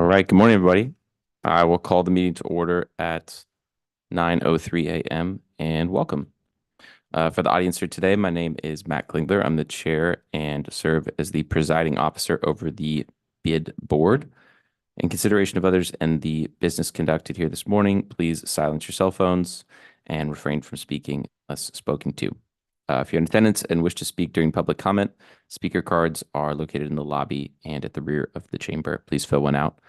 right, good morning, everybody. I will call the meeting to order at 9:03 a.m. and welcome. For the audience here today, my name is Matt Klingler. I'm the chair and serve as the presiding officer over the bid board. In consideration of others and the business conducted here this morning, please silence your cell phones and refrain from speaking unless spoken to. If you're in attendance and wish to speak during public comment, speaker cards are located in the lobby and at the rear of the chamber. Please fill one out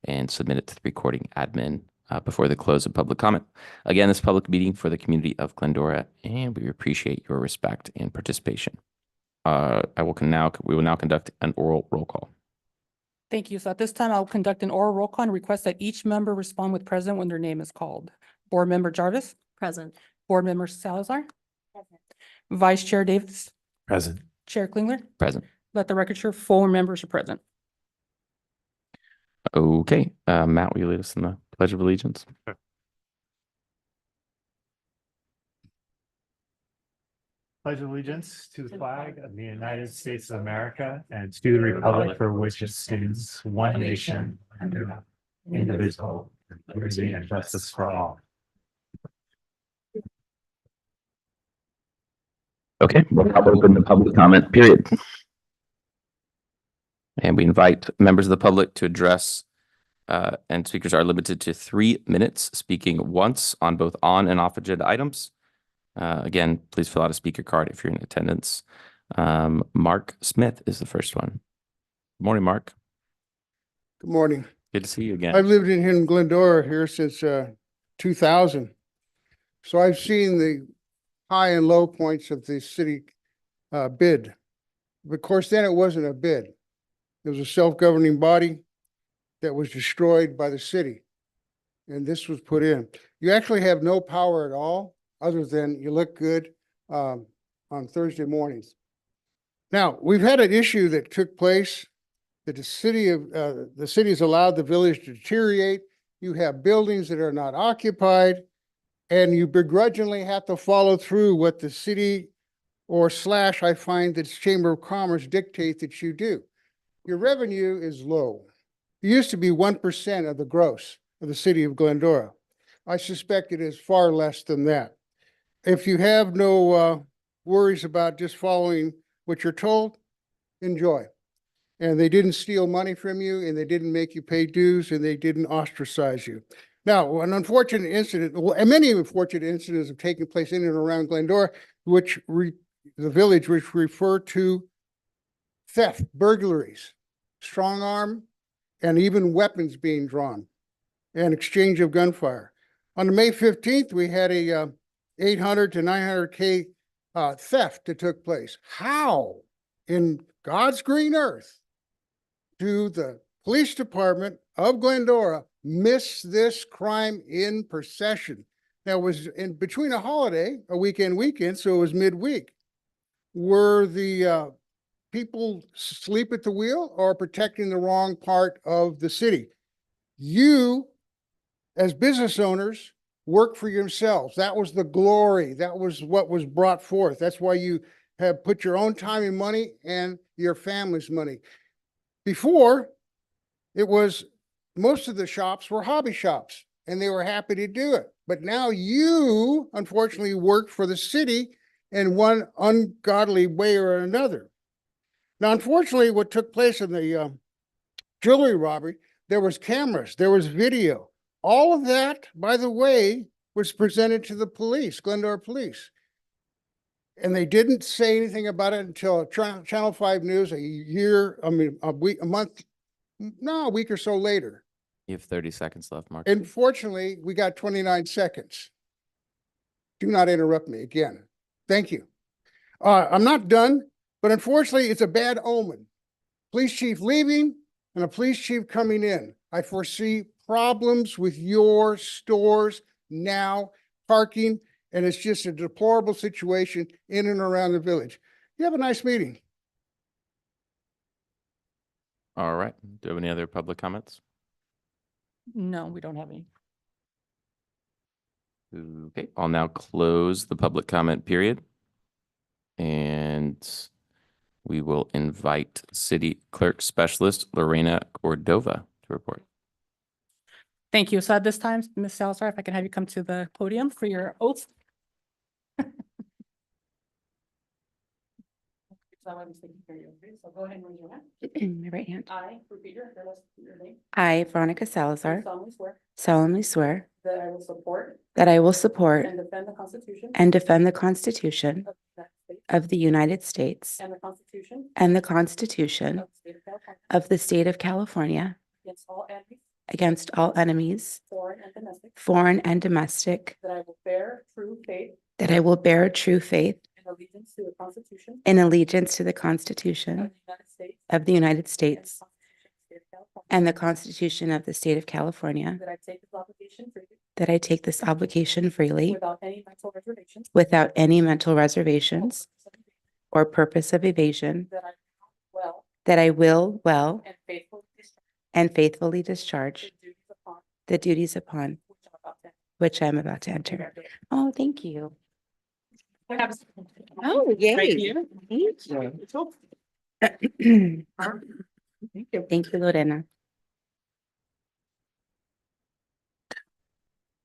and submit it to the recording admin before the close of public comment. Again, this public meeting for the community of Glendora, and we appreciate your respect and participation. We will now conduct an oral roll call. Thank you. So at this time, I'll conduct an oral roll call and request that each member respond with present when their name is called. Board Member Jarvis? Present. Board Member Salazar? Present. Vice Chair Davis? Present. Chair Klingler? Present. Let the record show 4 members are present. Okay, Matt, will you lead us in the Pledge of Allegiance? Sure. Pledge allegiance to the flag of the United States of America and to the republic for which it stands, one nation, under God, indivisible, with liberty and justice for all. Okay, we'll now open the public comment period. And we invite members of the public to address, and speakers are limited to 3 minutes, speaking once on both on and off agenda items. Again, please fill out a speaker card if you're in attendance. Mark Smith is the first one. Good morning, Mark. Good morning. Good to see you again. I've lived in Glendora here since 2000. So I've seen the high and low points of the city bid. Of course, then it wasn't a bid. It was a self-governing body that was destroyed by the city. And this was put in. You actually have no power at all, other than you look good on Thursday mornings. Now, we've had an issue that took place that the city has allowed the village to deteriorate. You have buildings that are not occupied, and you begrudgingly have to follow through what the city I find that Chamber of Commerce dictate that you do. Your revenue is low. It used to be 1% of the gross of the city of Glendora. I suspect it is far less than that. If you have no worries about just following what you're told, enjoy. And they didn't steal money from you, and they didn't make you pay dues, and they didn't ostracize you. Now, an unfortunate incident, and many unfortunate incidents have taken place in and around Glendora, the village, which refer to theft, burglaries, strong arm, and even weapons being drawn, and exchange of gunfire. On May 15th, we had a 800 to 900K theft that took place. How in God's green earth do the police department of Glendora miss this crime in procession? Now, it was in between a holiday, a weekend, so it was midweek. Were the people asleep at the wheel or protecting the wrong part of the city? You, as business owners, work for yourselves. That was the glory. That was what was brought forth. That's why you have put your own time and money and your family's money. Before, it was most of the shops were hobby shops, and they were happy to do it. But now you, unfortunately, work for the city in one ungodly way or another. Now, unfortunately, what took place in the jewelry robbery, there was cameras, there was video. All of that, by the way, was presented to the police, Glendora Police. And they didn't say anything about it until Channel 5 News a week or so later. You have 30 seconds left, Mark. And fortunately, we got 29 seconds. Do not interrupt me again. Thank you. I'm not done, but unfortunately, it's a bad omen. Police chief leaving and a police chief coming in. I foresee problems with your stores now, parking, and it's just a deplorable situation in and around the village. You have a nice meeting. All right. Do you have any other public comments? No, we don't have any. Okay, I'll now close the public comment period. And we will invite City Clerk Specialist Lorena Cordova to report. Thank you. So at this time, Ms. Salazar, if I can have you come to the podium for your oath. So go ahead and raise your hand. My right hand. I, repeat your name. I, Veronica Do Salazar, solemnly swear solemnly swear that I will support that I will support and defend the Constitution and defend the Constitution of the United States of the United States and the Constitution and the Constitution of the State of California of the State of California against all enemies, against all enemies, foreign and domestic, foreign and domestic, that I will bear true faith that I will bear true faith and allegiance to the Constitution and allegiance to the of Constitution the United States of the United States and the Constitution of the State of California, and the Constitution of the State of California, that I take this obligation freely that I take this obligation freely without any mental reservations without any mental reservations or purpose of evasion, that I will well that I will well and faithfully discharge and faithfully discharge the duties upon the duties upon which I'm about to which I'm about to enter. Congratulations. Oh, thank you. Oh, yay. Thank you. Thank you. Thank you. Thank you, Lorena.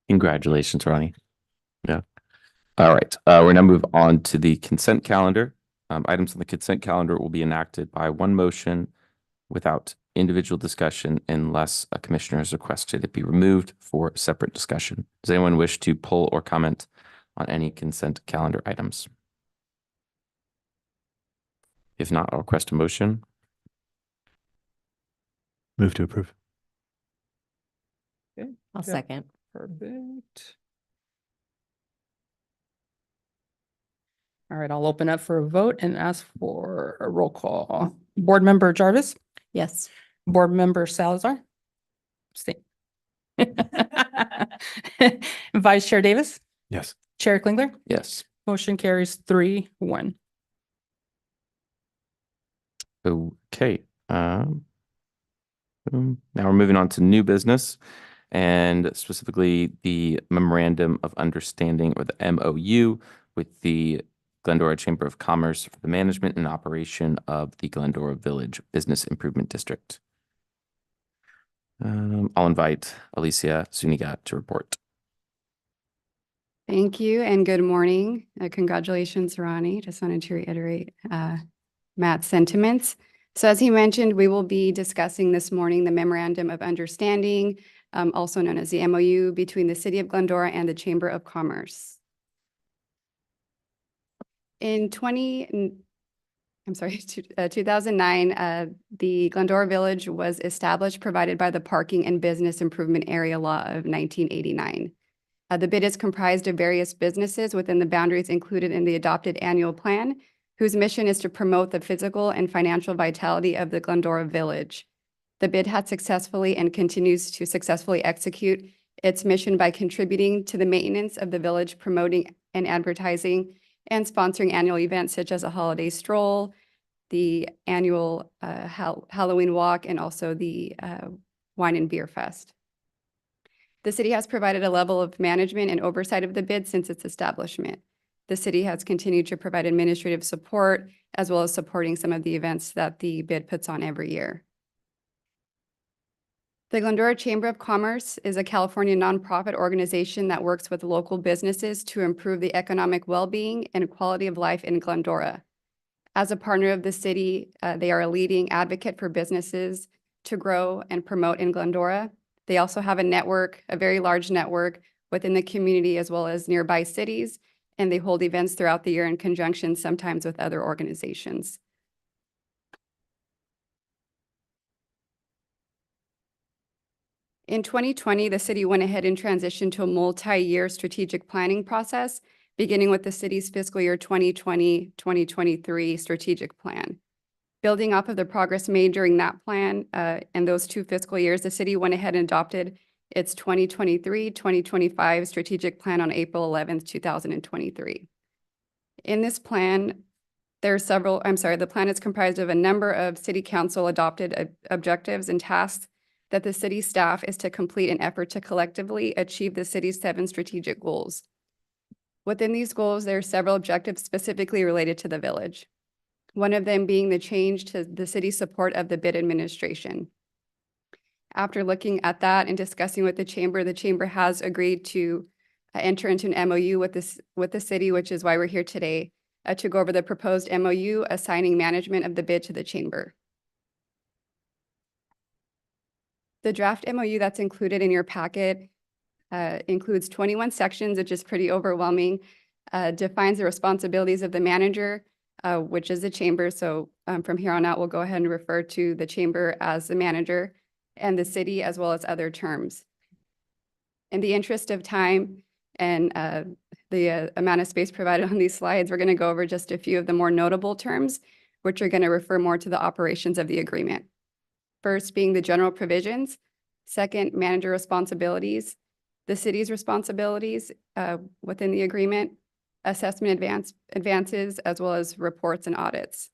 Congratulations, Ronnie. Yeah. All right. We're now move on to the consent calendar. Items on the consent calendar will be enacted by one motion without individual discussion unless a commissioner has requested it be removed for separate discussion. Does anyone wish to pull or comment on any consent calendar items? If not, I'll request a motion. Move to approve. I'll second. Perfect. All right, I'll open up for a vote and ask for a roll call. Board Member Jarvis, Yes. Board Member Salazar. Abstain. Vice Chair Davis, Yes. Chair Klingler, Yes. motion carries 3-1. Okay. Now we're moving on to new business and specifically the Memorandum of Understanding, or the MOU, with the Glendora Chamber of Commerce for the management and operation of the Glendora Village Business Improvement District. I'll invite Alicia Zuniga to report. Thank you and good morning. Congratulations, Ronnie. Just wanted to reiterate Matt's sentiments. So as he mentioned, we will be discussing this morning the Memorandum of Understanding, also known as the MOU, between the City of Glendora and the Chamber of Commerce. In 2009, the Glendora Village was established, provided by the Parking and Business Improvement Area Law of 1989. The bid is comprised of various businesses within the boundaries included in the adopted annual plan, whose mission is to promote the physical and financial vitality of the Glendora Village. The bid had successfully and continues to successfully execute its mission by contributing to the maintenance of the village, promoting and advertising and sponsoring annual events such as a holiday stroll, the annual Halloween walk, and also the wine and beer fest. The city has provided a level of management and oversight of the bid since its establishment. The city has continued to provide administrative support as well as supporting some of the events that the bid puts on every year. The Glendora Chamber of Commerce is a California nonprofit organization that works with local businesses to improve the economic well-being and quality of life in Glendora. As a partner of the city, they are a leading advocate for businesses to grow and promote in Glendora. They also have a network, a very large network within the community as well as nearby cities, and they hold events throughout the year in conjunction, sometimes with other organizations. In 2020, the city went ahead and transitioned to a multi-year strategic planning process, beginning with the city's fiscal year 2020-2023 strategic plan. Building off of the progress made during that plan and those 2 fiscal years, the city went ahead and adopted its 2023-2025 strategic plan on April 11th, 2023. In this plan, the plan is comprised of a number of city council adopted objectives and tasks that the city staff is to complete in effort to collectively achieve the city's 7 strategic goals. Within these goals, there are several objectives specifically related to the village. One of them being the change to the city's support of the bid administration. After looking at that and discussing with the chamber has agreed to enter into an MOU with the city, which is why we're here today, to go over the proposed MOU assigning management of the bid to the chamber. The draft MOU that's included in your packet includes 21 sections, which is pretty overwhelming, defines the responsibilities of the manager, which is the chamber. So from here on out, we'll go ahead and refer to the chamber as the manager and the city as well as other terms. In the interest of time and the amount of space provided on these slides, we're going to go over just a few of the more notable terms, which are going to refer more to the operations of the agreement. First being the general provisions, second, manager responsibilities, the city's responsibilities within the agreement, assessment advances, as well as reports and audits.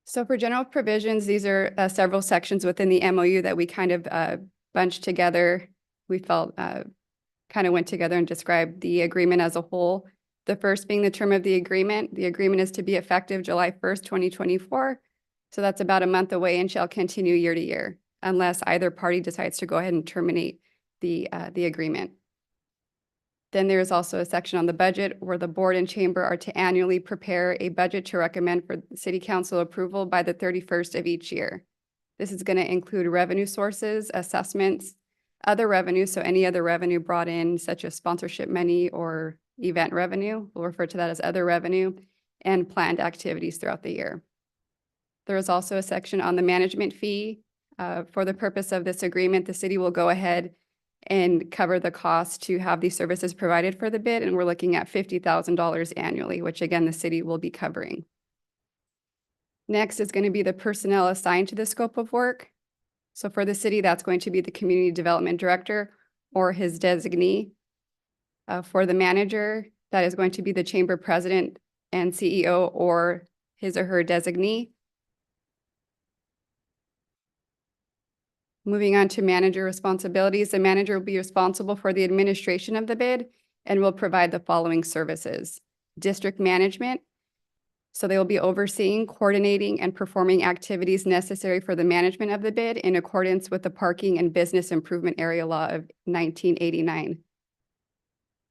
So for general provisions, these are several sections within the MOU that we kind of bunched together. We felt kind of went together and described the agreement as a whole. The first being the term of the agreement. The agreement is to be effective July 1st, 2024. So that's about a month away and shall continue year to year unless either party decides to go ahead and terminate the agreement. Then there's also a section on the budget where the board and chamber are to annually prepare a budget to recommend for city council approval by the 31st of each year. This is going to include revenue sources, assessments, other revenue, so any other revenue brought in, such as sponsorship money or event revenue, we'll refer to that as other revenue, and planned activities throughout the year. There is also a section on the management fee. For the purpose of this agreement, the city will go ahead and cover the cost to have these services provided for the bid, and we're looking at $50,000 annually, which again, the city will be covering. Next is going to be the personnel assigned to the scope of work. So for the city, that's going to be the community development director or his designee. For the manager, that is going to be the chamber president and CEO or his or her designee. Moving on to manager responsibilities, the manager will be responsible for the administration of the bid and will provide the following services. District management. So they will be overseeing, coordinating, and performing activities necessary for the management of the bid in accordance with the Parking and Business Improvement Area Law of 1989.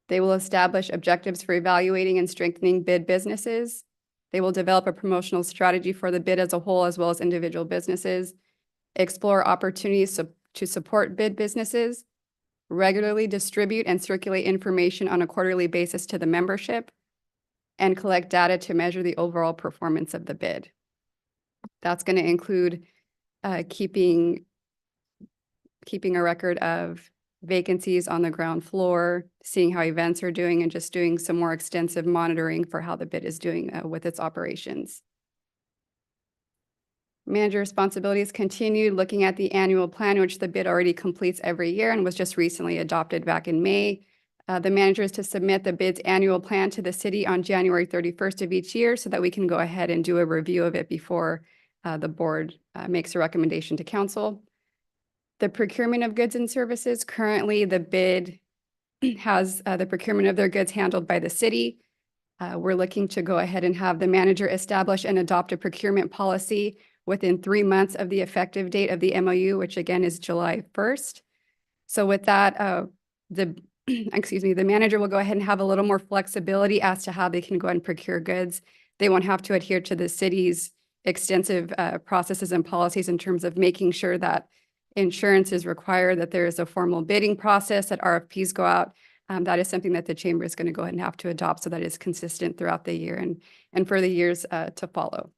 They will establish objectives for evaluating and strengthening bid businesses. They will develop a promotional strategy for the bid as a whole, as well as individual businesses, explore opportunities to support bid businesses, regularly distribute and circulate information on a quarterly basis to the membership, and collect data to measure the overall performance of the bid. That's going to include keeping a record of vacancies on the ground floor, seeing how events are doing, and just doing some more extensive monitoring for how the bid is doing with its operations. Manager responsibilities continued, looking at the annual plan, which the bid already completes every year and was just recently adopted back in May. The manager is to submit the bid's annual plan to the city on January 31st of each year so that we can go ahead and do a review of it before the board makes a recommendation to council. The procurement of goods and services, currently the bid has the procurement of their goods handled by the city. We're looking to go ahead and have the manager establish and adopt a procurement policy within 3 months of the effective date of the MOU, which again is July 1st. So with that, the manager will go ahead and have a little more flexibility as to how they can go ahead and procure goods. They won't have to adhere to the city's extensive processes and policies in terms of making sure that insurance is required, that there is a formal bidding process, that RFPs go out. That is something that the chamber is going to go ahead and have to adopt so that is consistent throughout the year and for the years to follow.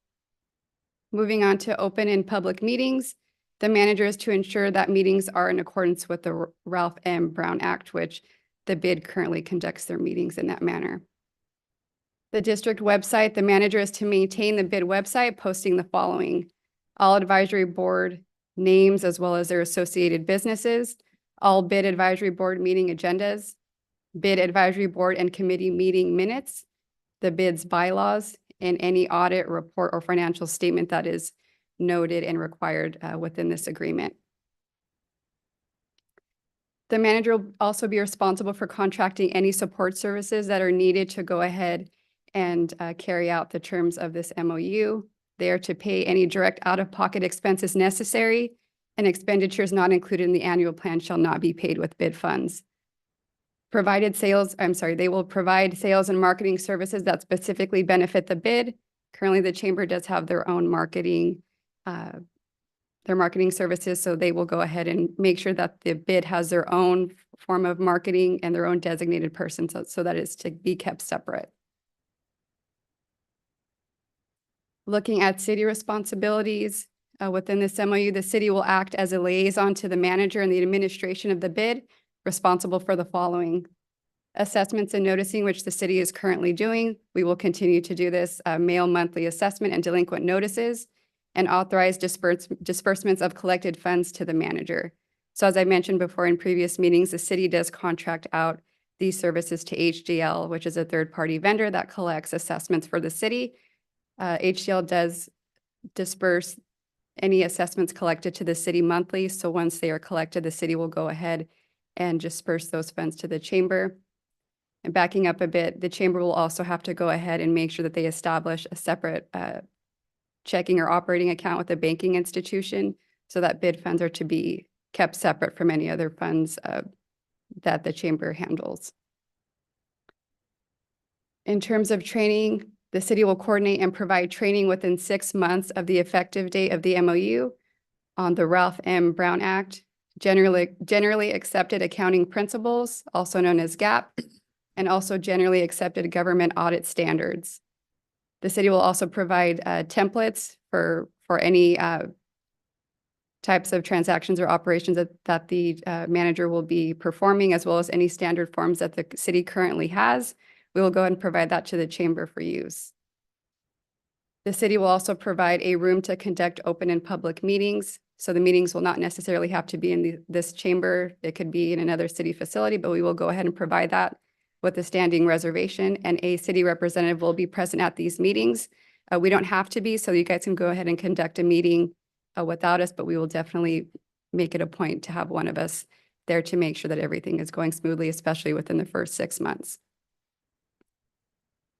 Moving on to open and public meetings, the manager is to ensure that meetings are in accordance with the Ralph M. Brown Act, which the bid currently conducts their meetings in that manner. The district website, the manager is to maintain the bid website, posting the following: all advisory board names as well as their associated businesses, all bid advisory board meeting agendas, bid advisory board and committee meeting minutes, the bid's bylaws, and any audit report or financial statement that is noted and required within this agreement. The manager will also be responsible for contracting any support services that are needed to go ahead and carry out the terms of this MOU. They are to pay any direct out-of-pocket expenses necessary, and expenditures not included in the annual plan shall not be paid with bid funds. They will provide sales and marketing services that specifically benefit the bid. Currently, the chamber does have their own marketing services, so they will go ahead and make sure that the bid has their own form of marketing and their own designated person, so that is to be kept separate. Looking at city responsibilities, within this MOU, the city will act as a liaison to the manager and the administration of the bid, responsible for the following: assessments and noticing, which the city is currently doing. We will continue to do this, mail monthly assessment and delinquent notices, and authorize disbursements of collected funds to the manager. So as I mentioned before in previous meetings, the city does contract out these services to HDL, which is a third-party vendor that collects assessments for the city. HDL does disperse any assessments collected to the city monthly. So once they are collected, the city will go ahead and disperse those funds to the chamber. And backing up a bit, the chamber will also have to go ahead and make sure that they establish a separate checking or operating account with a banking institution, so that bid funds are to be kept separate from any other funds that the chamber handles. In terms of training, the city will coordinate and provide training within 6 months of the effective date of the MOU on the Ralph M. Brown Act, generally accepted accounting principles, also known as GAAP, and also generally accepted government audit standards. The city will also provide templates for any types of transactions or operations that the manager will be performing, as well as any standard forms that the city currently has. We will go ahead and provide that to the chamber for use. The city will also provide a room to conduct open and public meetings. So the meetings will not necessarily have to be in this chamber. It could be in another city facility, but we will go ahead and provide that with a standing reservation, and a city representative will be present at these meetings. We don't have to be, so you guys can go ahead and conduct a meeting without us, but we will definitely make it a point to have one of us there to make sure that everything is going smoothly, especially within the first 6 months.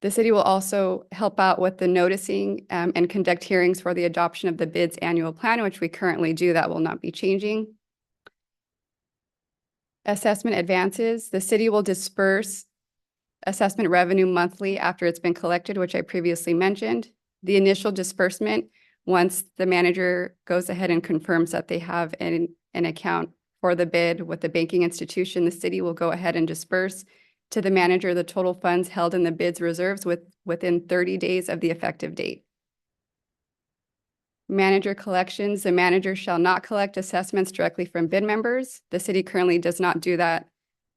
The city will also help out with the noticing and conduct hearings for the adoption of the BID's annual plan, which we currently do. That will not be changing. Assessment advances. The city will disperse assessment revenue monthly after it's been collected, which I previously mentioned. The initial disbursement, once the manager goes ahead and confirms that they have an account for the bid with the banking institution, the city will go ahead and disperse to the manager the total funds held in the bid's reserves within 30 days of the effective date. Manager collections. The manager shall not collect assessments directly from bid members. The city currently does not do that,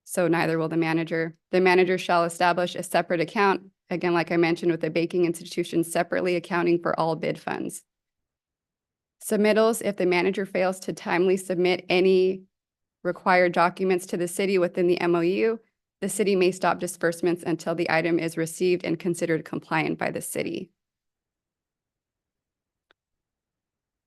so neither will the manager. The manager shall establish a separate account, again, like I mentioned, with the banking institution separately accounting for all bid funds. Submittals. If the manager fails to timely submit any required documents to the city within the MOU, the city may stop disbursements until the item is received and considered compliant by the city.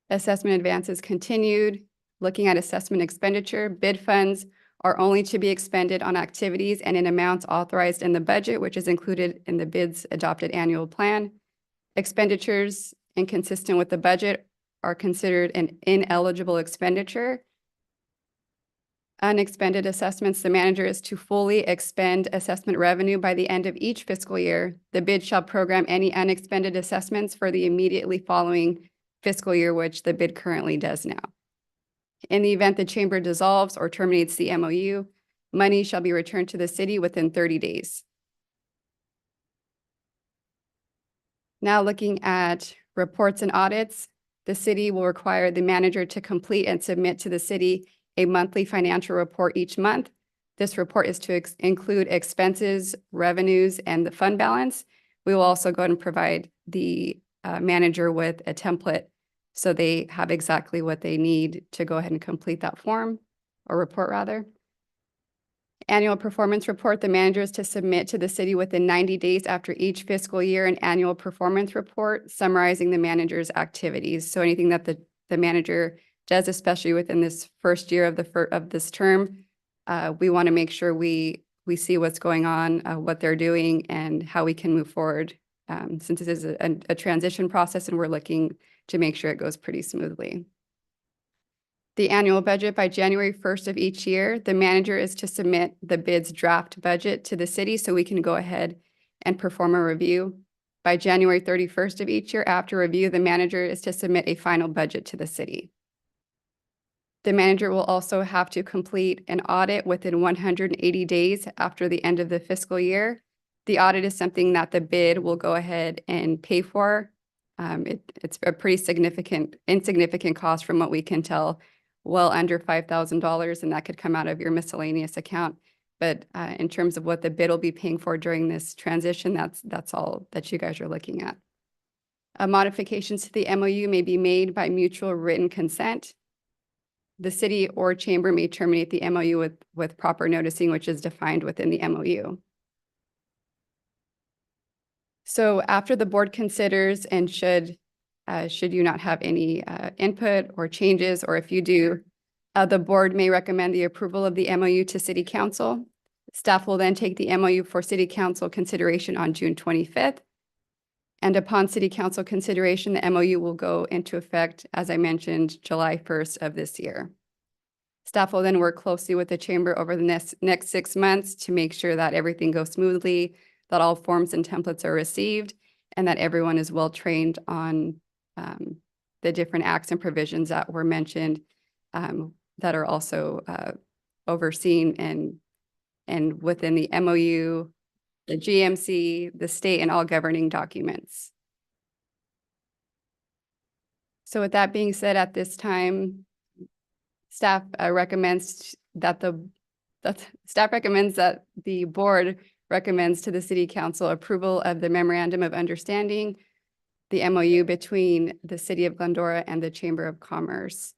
Assessment advances continued. Looking at assessment expenditure, bid funds are only to be expended on activities and in amounts authorized in the budget, which is included in the bid's adopted annual plan. Expenditures inconsistent with the budget are considered an ineligible expenditure. Unexpended assessments. The manager is to fully expend assessment revenue by the end of each fiscal year. The bid shall program any unexpended assessments for the immediately following fiscal year, which the bid currently does now. In the event the chamber dissolves or terminates the MOU, money shall be returned to the city within 30 days. Now looking at reports and audits, the city will require the manager to complete and submit to the city a monthly financial report each month. This report is to include expenses, revenues, and the fund balance. We will also go ahead and provide the manager with a template so they have exactly what they need to go ahead and complete that form or report rather. Annual performance report. The manager is to submit to the city within 90 days after each fiscal year an annual performance report summarizing the manager's activities. So anything that the manager does, especially within this first year of this term, we want to make sure we see what's going on, what they're doing, and how we can move forward since this is a transition process and we're looking to make sure it goes pretty smoothly. The annual budget by January 1st of each year, the manager is to submit the bid's draft budget to the city so we can go ahead and perform a review. By January 31st of each year, after review, the manager is to submit a final budget to the city. The manager will also have to complete an audit within 180 days after the end of the fiscal year. The audit is something that the bid will go ahead and pay for. It's a pretty insignificant cost from what we can tell, well under $5,000, and that could come out of your miscellaneous account. But in terms of what the bid will be paying for during this transition, that's all that you guys are looking at. Modifications to the MOU may be made by mutual written consent. The city or chamber may terminate the MOU with proper noticing, which is defined within the MOU. So after the board considers and should you not have any input or changes, or if you do, the board may recommend the approval of the MOU to City Council. Staff will then take the MOU for City Council consideration on June 25th. And upon City Council consideration, the MOU will go into effect, as I mentioned, July 1st of this year. Staff will then work closely with the chamber over the next 6 months to make sure that everything goes smoothly, that all forms and templates are received, and that everyone is well trained on the different acts and provisions that were mentioned that are also overseen and within the MOU, the GMC, the state, and all governing documents. So with that being said, at this time, staff recommends that the board recommends to the City Council approval of the Memorandum of Understanding, the MOU between the City of Glendora and the Chamber of Commerce.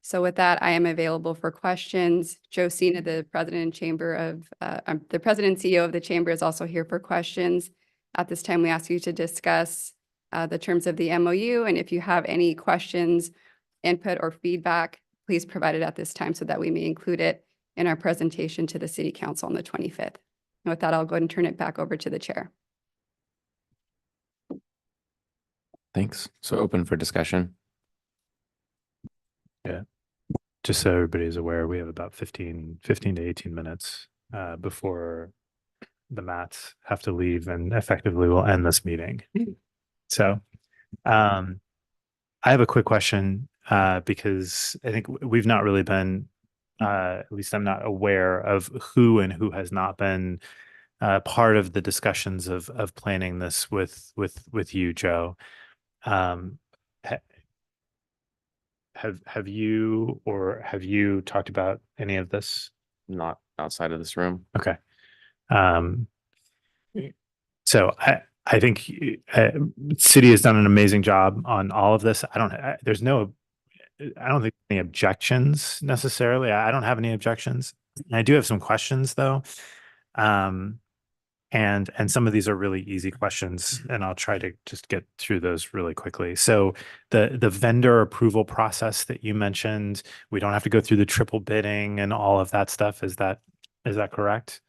So with that, I am available for questions. Joe Cena, the President and CEO of the Chamber, is also here for questions. At this time, we ask you to discuss the terms of the MOU, and if you have any questions, input, or feedback, please provide it at this time so that we may include it in our presentation to the City Council on the 25th. And with that, I'll go ahead and turn it back over to the chair. Thanks. So open for discussion. Just so everybody's aware, we have about 15 to 18 minutes before the Mats have to leave, and effectively we'll end this meeting. So I have a quick question because I think we've not really been, at least I'm not aware of who and who has not been part of the discussions of planning this with you, Joe. Have you talked about any of this? Not outside of this room. Okay. So I think city has done an amazing job on all of this. I don't think any objections necessarily. I don't have any objections. I do have some questions though. And some of these are really easy questions, and I'll try to just get through those really quickly. So the vendor approval process that you mentioned, we don't have to go through the triple bidding and all of that stuff. Is that correct?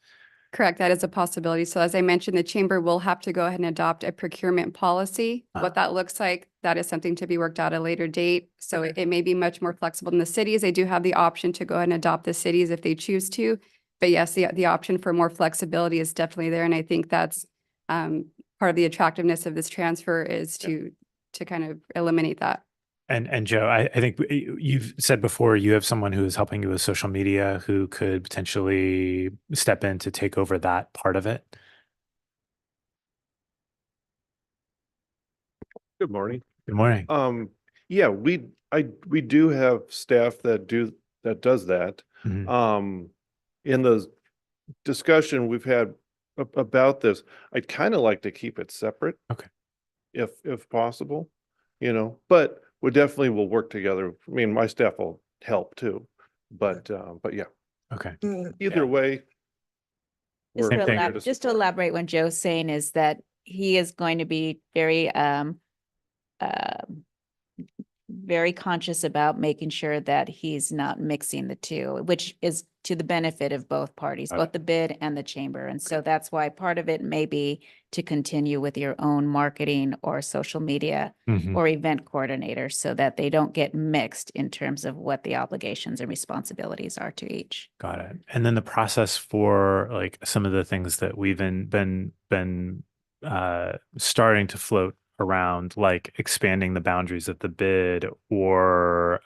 Correct. That is a possibility. So as I mentioned, the chamber will have to go ahead and adopt a procurement policy. What that looks like, that is something to be worked out at a later date. So it may be much more flexible than the cities. They do have the option to go ahead and adopt the cities if they choose to. But yes, the option for more flexibility is definitely there. And I think that's part of the attractiveness of this transfer is to kind of eliminate that. And Joe, I think you've said before you have someone who is helping you with social media who could potentially step in to take over that part of it. Good morning. Good morning. Yeah, we do have staff that does that. Mhm. In the discussion we've had about this, I'd kind of like to keep it separate. Okay. If possible, but we definitely will work together. I mean, my staff will help too, but yeah, Okay. either way. Just Same to, thing. just to elaborate, what Joe's saying is that he is going to be very very conscious about making sure that he's not mixing the two, which is to the benefit of both parties, Okay. both the bid and the chamber. And so that's why part of it may be to continue with your own marketing or social media Mhm. or event coordinator so that they don't get mixed in terms of what the obligations and responsibilities are to each. Got it. And then the process for like some of the things that we've been starting to float around, like expanding the boundaries of the bid or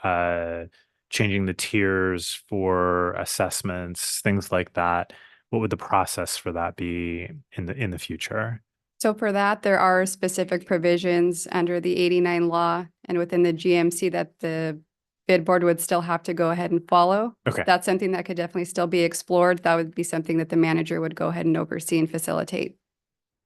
changing the tiers for assessments, things like that. What would the process for that be in the future? So for that, there are specific provisions under the 89 law and within the GMC that the bid board would still have to go ahead and follow. Okay. That's something that could definitely still be explored. That would be something that the manager would go ahead and oversee and facilitate.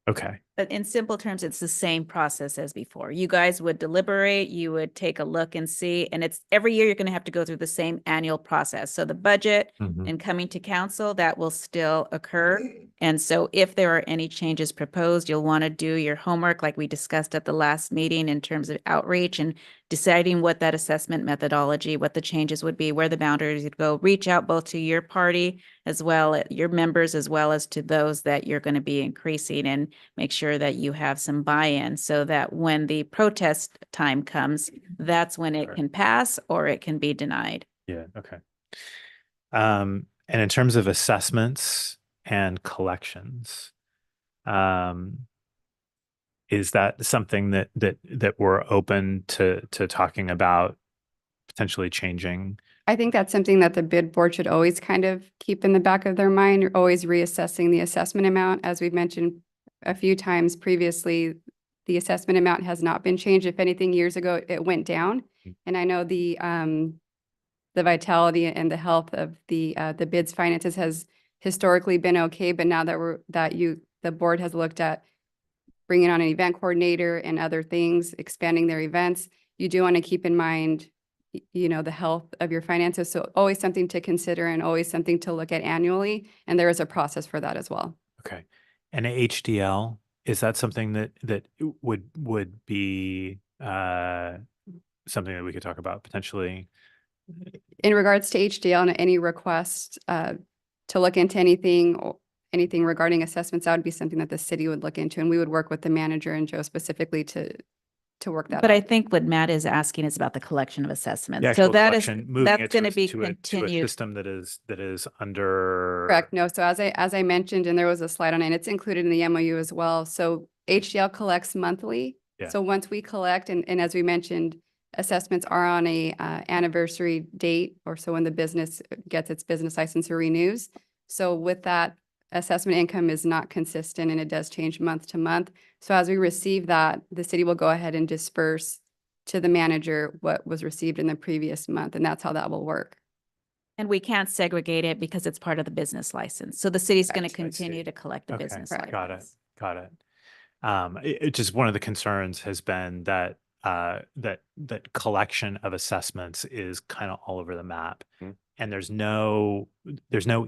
Okay. But in simple terms, it's the same process as before. You guys would deliberate, you would take a look and see, and it's every year you're going to have to go through the same annual process. So the budget Mhm. and coming to council, that will still occur. And so if there are any changes proposed, you'll want to do your homework like we discussed at the last meeting in terms of outreach and deciding what that assessment methodology, what the changes would be, where the boundaries would go, reach out both to your party as well, your members, as well as to those that you're going to be increasing, and make sure that you have some buy-in so that when the protest time comes, that's when it Sure. can pass or it can be denied. Yeah. Okay. And in terms of assessments and collections, is that something that we're open to talking about potentially changing? I think that's something that the bid board should always kind of keep in the back of their mind. You're always reassessing the assessment amount. As we've mentioned a few times previously, the assessment amount has not been changed. If anything, years ago, it went down. And I know the vitality and the health of the bids finances has historically been okay, but now that the board has looked at bringing on an event coordinator and other things, expanding their events, you do want to keep in mind, the health of your finances. So always something to consider and always something to look at annually. And there is a process for that as well. Okay. And HDL, is that something that would be something that we could talk about potentially? In regards to HDL and any request to look into anything regarding assessments, that would be something that the city would look into, and we would work with the manager and Joe specifically to work that But I out. think what Matt is asking is about the collection of assessments. The So actual that is, collection, moving that's it going to a- be to a continued. system that is under. Correct. No. So as I mentioned, and there was a slide on it, and it's included in the MOU as well. So HDL collects monthly. Yeah. So once we collect, and as we mentioned, assessments are on a anniversary date, or so when the business gets its business license or renews. So with that, assessment income is not consistent and it does change month to month. So as we receive that, the city will go ahead and disperse to the manager what was received in the previous month, and that's how that will work. And we can't segregate it because it's part of the business license. So the city's going to Correct. I see. continue to collect the Okay, business Correct. license. Got it. It just, one of the concerns has been that that collection of assessments is kind of all over the map. Mm. And there's no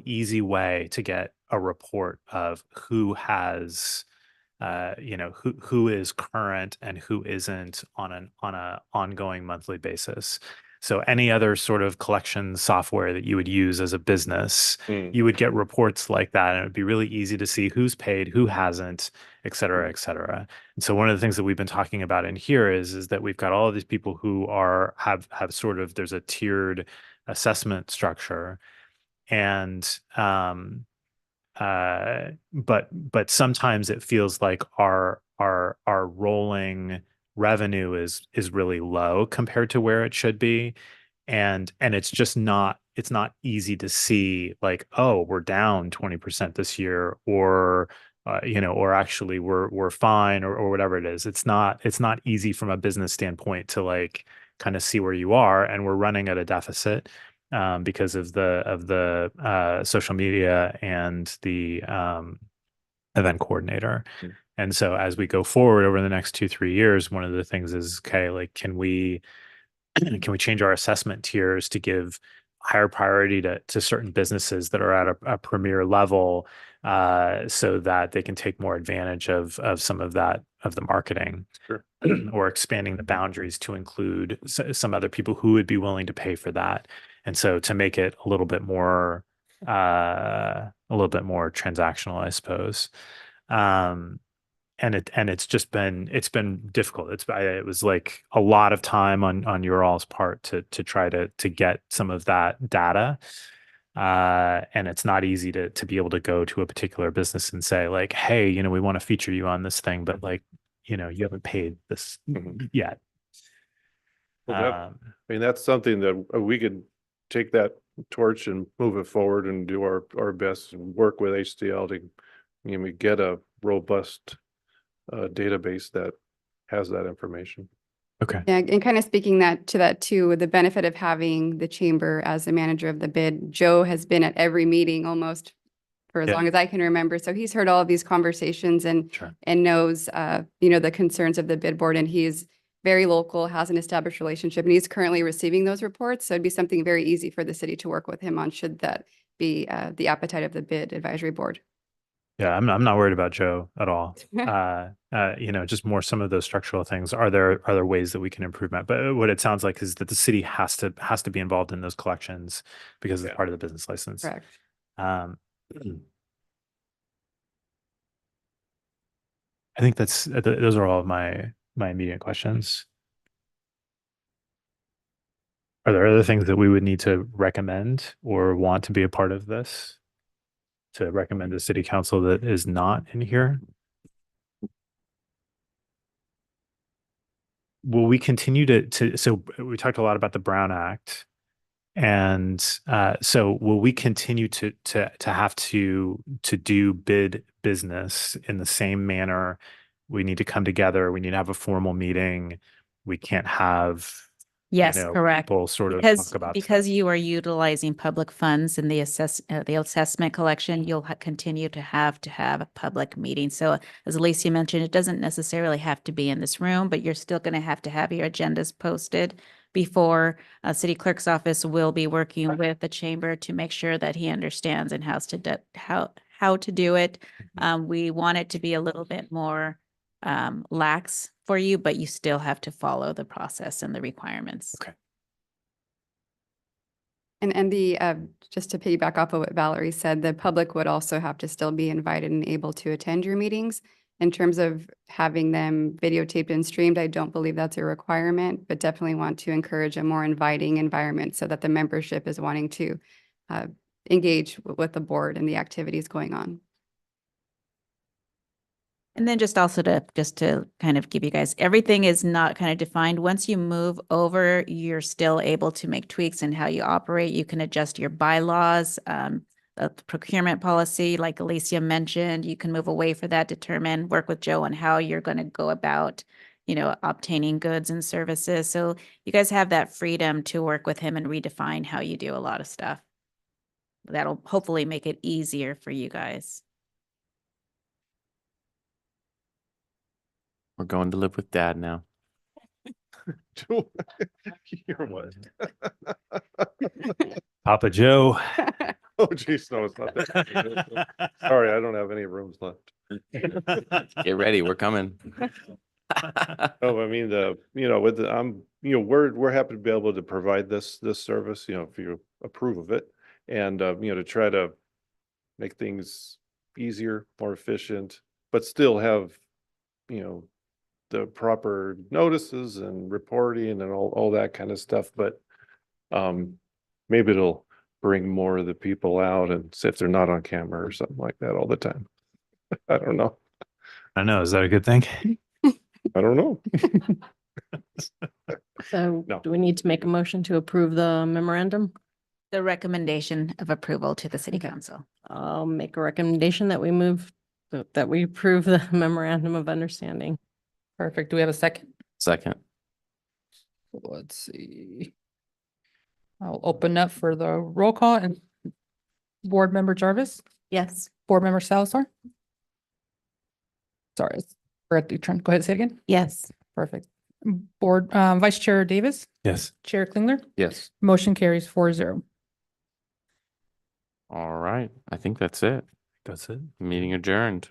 easy way to get a report of who has who is current and who isn't on a ongoing monthly basis. So any other sort of collection software that you would use as a business, Mm. you would get reports like that, and it would be really easy to see who's paid, who hasn't, et cetera, et cetera. And so one of the things that we've been talking about in here is that we've got all of these people who have sort of, there's a tiered assessment structure, and but sometimes it feels like our rolling revenue is really low compared to where it should be, and it's just not easy to see, like, oh, we're down 20% this year, or or actually we're fine, or whatever it is. It's not easy from a business standpoint to like kind of see where you are, and we're running at a deficit because of the social media and the event coordinator. Mm. And so as we go forward over the next 2-3 years, one of the things is, okay, like, can we change our assessment tiers to give higher priority to certain businesses that are at a premier level, so that they can take more advantage of some of that, of the marketing. Sure. Or expanding the boundaries to include some other people who would be willing to pay for that. And so to make it a little bit more transactional, I suppose. And it's been difficult. It was like a lot of time on your all's part to try to get some of that data. And it's not easy to be able to go to a particular business and say like, hey, we want to feature you on this thing, but like, you haven't paid this Mhm. yet. Well, I mean, that's something that we could take that torch and move it forward and do our best and work with HCL to get a robust database that has that information. Okay. Yeah, and kind of speaking to that too, the benefit of having the chamber as the manager of the bid, Joe has been at every meeting almost for as Yeah. long as I can remember. So he's heard all of these conversations and Sure. knows, the concerns of the bid board, and he's very local, has an established relationship, and he's currently receiving those reports. So it'd be something very easy for the city to work with him on, should that be the appetite of the bid advisory board. Yeah, I'm not worried about Joe at all. Just more some of those structural things. Are there ways that we can improve that? But what it sounds like is that the city has to be involved in those collections because it's Yeah. part of the business license. Correct. I think those are all of my immediate questions. Are there other things that we would need to recommend or want to be a part of this? To recommend to city council that is not in here? Will we continue so we talked a lot about the Brown Act. And so will we continue to have to do bid business in the same manner? We need to come together. We need to have a formal meeting. We can't have Yes, correct. people sort of Because talk about because you are utilizing public funds in the assessment collection, you'll continue to have a public meeting. So as Alicia mentioned, it doesn't necessarily have to be in this room, but you're still going to have your agendas posted before city clerk's office will be working with the chamber to make sure that he understands and how to do it. We want it to be a little bit more lax for you, but you still have to follow the process and the requirements. Okay. And just to piggyback off of what Valerie said, the public would also have to still be invited and able to attend your meetings. In terms of having them videotaped and streamed, I don't believe that's a requirement, but definitely want to encourage a more inviting environment so that the membership is wanting to engage with the board and the activities going on. And then just to kind of give you guys, everything is not kind of defined. Once you move over, you're still able to make tweaks in how you operate. You can adjust your bylaws, the procurement policy, like Alicia mentioned, you can move away for that, work with Joe on how you're going to go about, obtaining goods and services. So you guys have that freedom to work with him and redefine how you do a lot of stuff. That'll hopefully make it easier for you guys. We're going to live with Dad now. You're what? Papa Joe. Oh, geez, no, it's not that. Sorry, I don't have any rooms left. Get ready, we're coming. Oh, I mean, we're happy to be able to provide this service, if you approve of it. And, to try to make things easier, more efficient, but still have, the proper notices and reporting and all that kind of stuff. But maybe it'll bring more of the people out and see if they're not on camera or something like that all the time. I don't know. I know. Is that a good thing? I don't know. So No. do we need to make a motion to approve the memorandum? The recommendation of approval to the city Okay. council. I'll make a recommendation that we approve the memorandum of understanding. Perfect. Do we have a second? Second. Let's see. I'll open up for the roll call and Board Member Jarvis, Yes. Board Member Salazar. Sorry, we're at the turn. Go ahead, say it again. Yes. Perfect. Board, Vice Chair Davis, Yes. Chair Klingler, Yes. motion carries 4-0. All right, I think that's it. That's it. Meeting adjourned.